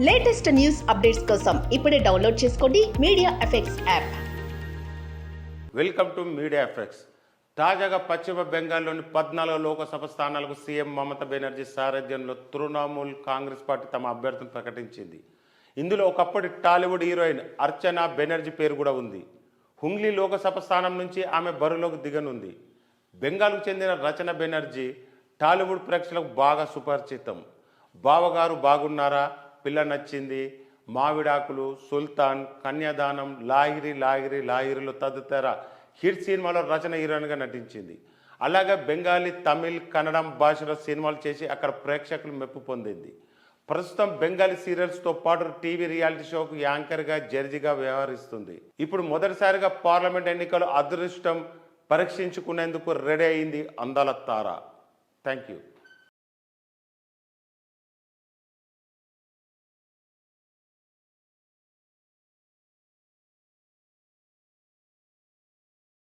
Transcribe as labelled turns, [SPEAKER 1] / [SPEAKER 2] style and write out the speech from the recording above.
[SPEAKER 1] Latest news updates కోసం ఇప్పుడే download చేసుకోండి media effects app.
[SPEAKER 2] Welcome to media effects. తాజాగా పశ్చిమ బెంగాల్లోని 14 లోకసభ స్థానాలకు సీఎం మమతా బెనర్జీ సారథ్యంలో తృణమూల్ కాంగ్రెస్ పార్టీ తమ అభ్యర్థులను ప్రకటించింది. ఇందులో ఒకప్పటి టాలీవుడ్ హీరోయిన్ అర్చనా బెనర్జీ పేరు కూడా ఉంది. హుంగ్లీ లోకసభ స్థానం నుంచి ఆమె బరిలోకి దిగనుంది. బెంగాల్కు చెందిన రచన బెనర్జీ టాలీవుడ్ ప్రేక్షకులకు బాగా సుపరిచితం. బావగారు బాగున్నారా, పిల్ల నచ్చింది, మావిడాకులు, సుల్తాన్, కన్యాదానం, లాహిరి లాహిరి లాహిరిలో తదితర హిట్ సినిమాలో రచన హీరోయిన్గా నటించింది. అలాగే బెంగాలీ, తమిళ్, కన్నడం భాషలో సినిమాలు చేసి అక్కడ ప్రేక్షకులు మెప్పు పొందింది. ప్రస్తుతం బెంగాలీ సీరియల్స్తో పాటు టీవీ రియాలిటీ షోకు యాంకర్గా, జడ్జిగా వ్యవహరిస్తుంది. ఇప్పుడు మొదటిసారిగా పార్లమెంట్ ఎన్నికలు అదృష్టం పరీక్షించుకునేందుకు రెడీ అయింది అందాల తార. Thank you.